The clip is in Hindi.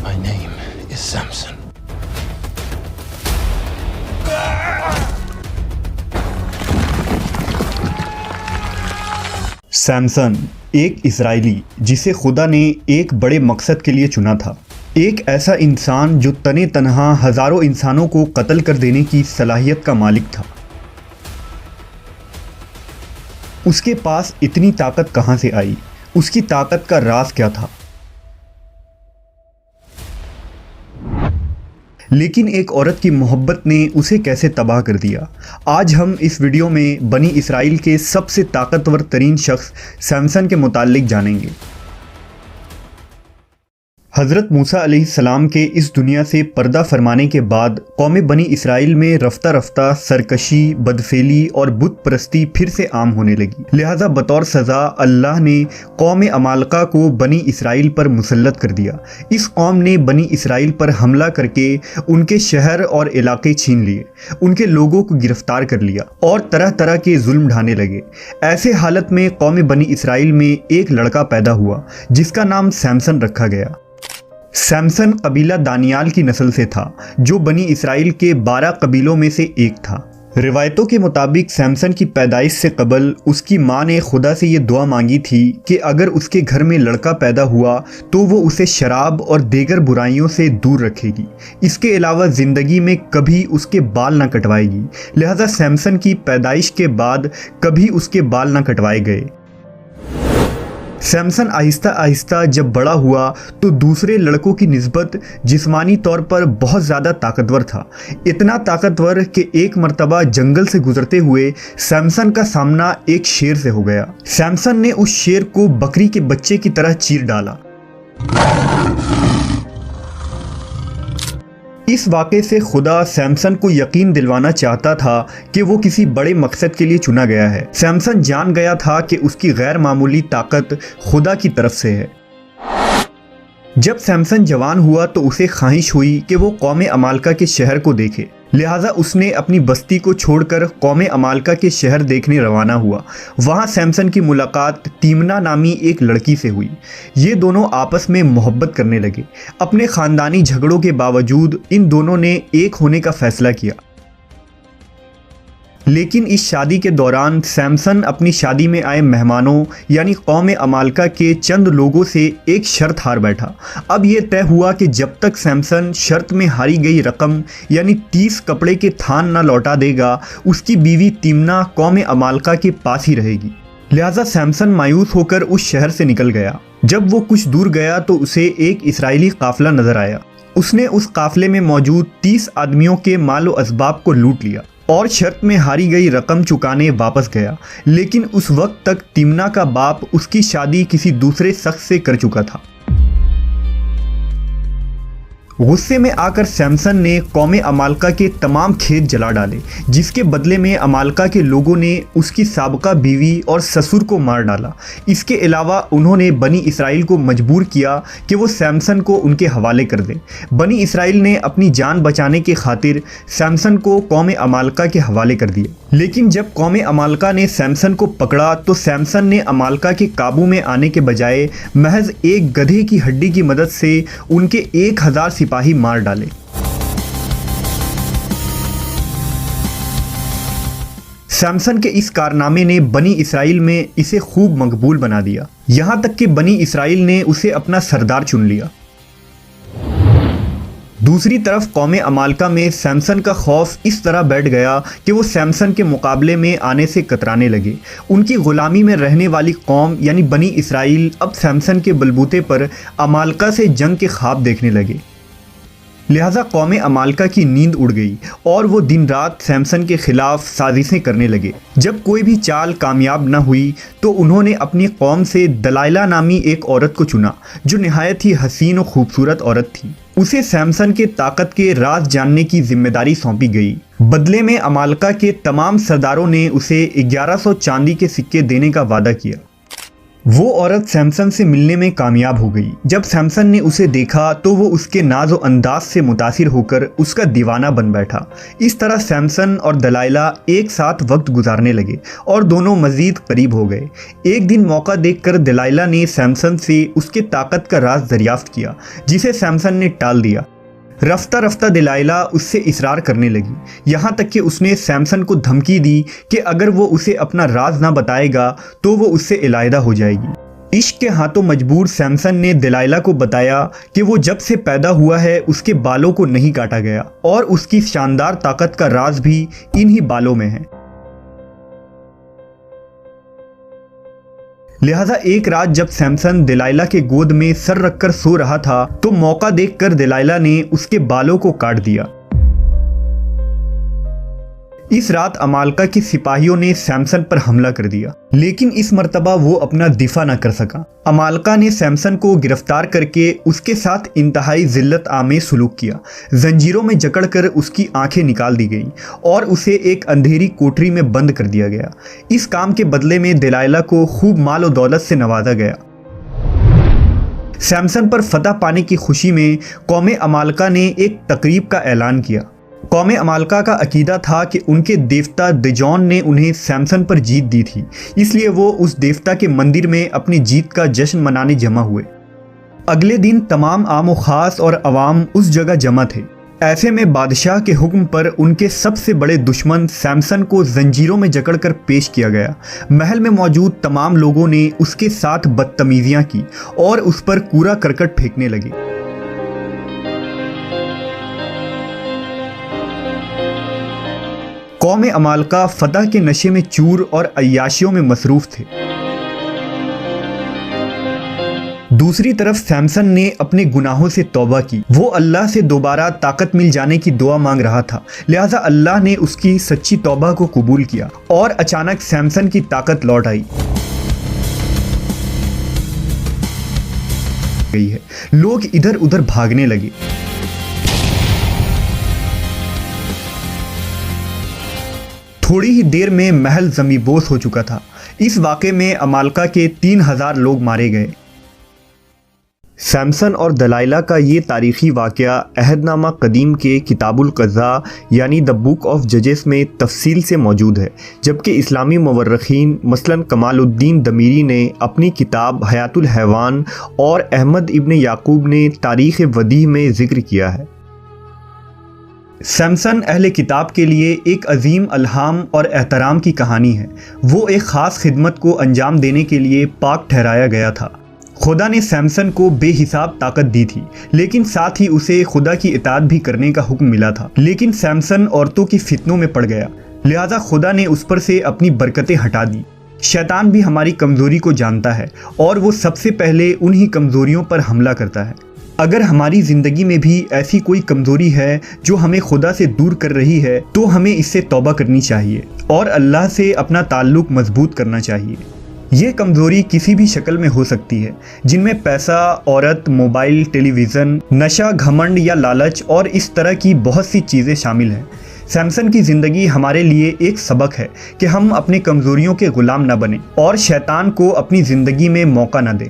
My name is Samson. Samson एक इजरायली जिसे खुदा ने एक बड़े मकसद के लिए चुना था। एक ऐसा इंसान जो तने तनहा हज़ारों इंसानों को कत्ल कर देने की सलाहियत का मालिक था। उसके पास इतनी ताकत कहाँ से आई? उसकी ताकत का राज क्या था? लेकिन एक औरत की मोहब्बत ने उसे कैसे तबाह कर दिया? आज हम इस वीडियो में बनी इसराइल के सबसे ताकतवर तरीन शख्स सैमसन के मुताल्लिक जानेंगे। हज़रत मूसा अलैहिस्सलाम के इस दुनिया से पर्दा फरमाने के बाद कौम बनी इसराइल में रफ्ता रफ्ता सरकशी, बदफेली और बुत परस्ती फिर से आम होने लगी। लिहाजा बतौर सज़ा अल्लाह ने कौम अमालका को बनी इसराइल पर मुसल्लत कर दिया। इस कौम ने बनी इसराइल पर हमला करके उनके शहर और इलाके छीन लिए, उनके लोगों को गिरफ्तार कर लिया और तरह तरह के जुल्म ढाने लगे। ऐसे हालत में कौम बनी इसराइल में एक लड़का पैदा हुआ जिसका नाम सैमसन रखा गया। सैमसन कबीला दानियाल की नस्ल से था, जो बनी इसराइल के 12 कबीलों में से एक था। रिवायतों के मुताबिक सैमसन की पैदाइश से कबल उसकी माँ ने खुदा से ये दुआ मांगी थी कि अगर उसके घर में लड़का पैदा हुआ तो वो उसे शराब और दीगर बुराइयों से दूर रखेगी। इसके अलावा ज़िंदगी में कभी उसके बाल ना कटवाएगी। लिहाजा सैमसन की पैदाइश के बाद कभी उसके बाल ना कटवाए गए। सैमसन आहिस्ता आहिस्ता जब बड़ा हुआ तो दूसरे लड़कों की निस्बत जिस्मानी तौर पर बहुत ज़्यादा ताकतवर था। इतना ताकतवर कि एक मर्तबा जंगल से गुजरते हुए सैमसन का सामना एक शेर से हो गया। सैमसन ने उस शेर को बकरी के बच्चे की तरह चीर डाला। इस वाक़े से खुदा सैमसन को यकीन दिलवाना चाहता था कि वो किसी बड़े मकसद के लिए चुना गया है। सैमसन जान गया था कि उसकी गैर मामूली ताकत खुदा की तरफ से है। जब सैमसन जवान हुआ तो उसे ख्वाहिश हुई कि वो कौम अमालका के शहर को देखे। लिहाजा उसने अपनी बस्ती को छोड़कर कौम अमालका के शहर देखने रवाना हुआ। वहाँ सैमसन की मुलाकात तीमना नामी एक लड़की से हुई। ये दोनों आपस में मोहब्बत करने लगे। अपने ख़ानदानी झगड़ों के बावजूद इन दोनों ने एक होने का फ़ैसला किया। लेकिन इस शादी के दौरान सैमसन अपनी शादी में आए मेहमानों यानी कौम अमालका के चंद लोगों से एक शर्त हार बैठा। अब यह तय हुआ कि जब तक सैमसन शर्त में हारी गई रकम यानी 30 कपड़े के थान न लौटा देगा, उसकी बीवी तीमना कौम अमालका के पास ही रहेगी। लिहाजा सैमसन मायूस होकर उस शहर से निकल गया। जब वो कुछ दूर गया तो उसे एक इस्राएली काफिला नजर आया। उसने उस काफिले में मौजूद 30 आदमियों के मालो असबाब को लूट लिया और शर्त में हारी गई रकम चुकाने वापस गया। लेकिन उस वक्त तक तीमना का बाप उसकी शादी किसी दूसरे शख्स से कर चुका था। गुस्से में आकर सैमसन ने कौम अमालका के तमाम खेत जला डाले, जिसके बदले में अमालका के लोगों ने उसकी साबका बीवी और ससुर को मार डाला। इसके अलावा उन्होंने बनी इसराइल को मजबूर किया कि वो सैमसन को उनके हवाले कर दें। बनी इसराइल ने अपनी जान बचाने के खातिर सैमसन को कौम अमालका के हवाले कर दिया। लेकिन जब कौम अमालका ने सैमसन को पकड़ा तो सैमसन ने अमालका के काबू में आने के बजाय महज एक गधे की हड्डी की मदद से उनके 1000 सिपाही मार डाले। सैमसन के इस कारनामे ने बनी इसराइल में इसे खूब मकबूल बना दिया। यहां तक कि बनी इसराइल ने उसे अपना सरदार चुन लिया। दूसरी तरफ कौम अमालका में सैमसन का खौफ इस तरह बैठ गया कि वो सैमसन के मुकाबले में आने से कतराने लगे। उनकी ग़ुलामी में रहने वाली कौम यानी बनी इसराइल अब सैमसन के बलबूते पर अमालका से जंग के ख्वाब देखने लगे। लिहाजा कौम अमालका की नींद उड़ गई और वो दिन रात सैमसन के खिलाफ साजिशें करने लगे। जब कोई भी चाल कामयाब न हुई तो उन्होंने अपनी कौम से दलाइला नामी एक औरत को चुना, जो निहायत ही हसीन और खूबसूरत औरत थी। उसे सैमसन के ताकत के राज जानने की जिम्मेदारी सौंपी गई। बदले में अमालका के तमाम सरदारों ने उसे 1100 चांदी के सिक्के देने का वादा किया। वो औरत सैमसन से मिलने में कामयाब हो गई। जब सैमसन ने उसे देखा तो वो उसके नाज़ो अंदाज से मुतासिर होकर उसका दीवाना बन बैठा। इस तरह सैमसन और दलाइला एक साथ वक्त गुजारने लगे और दोनों मज़ीद करीब हो गए। एक दिन मौका देखकर दलाइला ने सैमसन से उसके ताकत का राज दरियाफ्त किया, जिसे सैमसन ने टाल दिया। रफ्ता रफ्ता दलाइला उससे इसरार करने लगी, यहाँ तक कि उसने सैमसन को धमकी दी कि अगर वो उसे अपना राज ना बताएगा तो वो उससे इलाहिदा हो जाएगी। इश्क के हाथों मजबूर सैमसन ने दलाइला को बताया कि वो जब से पैदा हुआ है उसके बालों को नहीं काटा गया और उसकी शानदार ताकत का राज भी इन्हीं बालों में है। लिहाजा एक रात जब सैमसन दलाइला के गोद में सर रखकर सो रहा था तो मौका देखकर दलाइला ने उसके बालों को काट दिया। इस रात अमालका के सिपाहियों ने सैमसन पर हमला कर दिया, लेकिन इस मर्तबा वो अपना दिफा न कर सका। अमालका ने सैमसन को गिरफ्तार करके उसके साथ इंतहाई जिल्लत आमेज सुलूक किया। जंजीरों में जकड़कर उसकी आंखें निकाल दी गईं और उसे एक अंधेरी कोठरी में बंद कर दिया गया। इस काम के बदले में दलाइला को खूब माल और दौलत से नवाजा गया। सैमसन पर फतह पाने की खुशी में कौम अमालका ने एक तकरीब का ऐलान किया। कौम अमालका का अकीदा था कि उनके देवता दजौन ने उन्हें सैमसन पर जीत दी थी, इसलिए वो उस देवता के मंदिर में अपनी जीत का जश्न मनाने जमा हुए। अगले दिन तमाम आम व ख़ास और अवाम उस जगह जमा थे। ऐसे में बादशाह के हुक्म पर उनके सबसे बड़े दुश्मन सैमसन को जंजीरों में जकड़कर पेश किया गया। महल में मौजूद तमाम लोगों ने उसके साथ बदतमीजियाँ की और उस पर कूड़ा करकट फेंकने लगे। कौम अमालका फतह के नशे में चूर और अय्याशियों में मसरूफ थे। दूसरी तरफ सैमसन ने अपने गुनाहों से तौबा की। वो अल्लाह से दोबारा ताकत मिल जाने की दुआ मांग रहा था, लिहाजा अल्लाह ने उसकी सच्ची तौबा को कबूल किया और अचानक सैमसन की ताकत लौट आई गई है। लोग इधर उधर भागने लगे। थोड़ी ही देर में महल ज़मींदोज़ हो चुका था। इस वाक़े में अमालका के 3000 लोग मारे गए। सैमसन और दलाइला का ये तारीख़ी वाक़या अहदनामा कदीम के किताबुल क़ज़ा यानी द बुक ऑफ जजेस में तफसील से मौजूद है, जबकि इस्लामी मुवर्रिखीन मसलन कमालुद्दीन दमीरी ने अपनी किताब हयातुल हैवान और अहमद इब्न याकूब ने तारीख़ वदी में ज़िक्र किया है। सैमसन अहले किताब के लिए एक अजीम अल्हाम और एहतराम की कहानी है। वो एक ख़ास खिदमत को अंजाम देने के लिए पाक ठहराया गया था। खुदा ने सैमसन को बेहिसाब ताकत दी थी, लेकिन साथ ही उसे खुदा की इताअत भी करने का हुक्म मिला था। लेकिन सैमसन औरतों की फितनों में पड़ गया, लिहाजा खुदा ने उस पर से अपनी बरकतें हटा दी। शैतान भी हमारी कमज़ोरी को जानता है और वो सबसे पहले उन्हीं कमज़ोरियों पर हमला करता है। अगर हमारी ज़िंदगी में भी ऐसी कोई कमज़ोरी है जो हमें खुदा से दूर कर रही है तो हमें इससे तौबा करनी चाहिए और अल्लाह से अपना ताल्लुक़ मजबूत करना चाहिए। ये कमज़ोरी किसी भी शक्ल में हो सकती है, जिनमें पैसा, औरत, मोबाइल, टेलीविज़न, नशा, घमंड या लालच और इस तरह की बहुत सी चीज़ें शामिल हैं। सैमसन की ज़िंदगी हमारे लिए एक सबक है कि हम अपनी कमज़ोरियों के ग़ुलाम न बने और शैतान को अपनी ज़िंदगी में मौका न दें।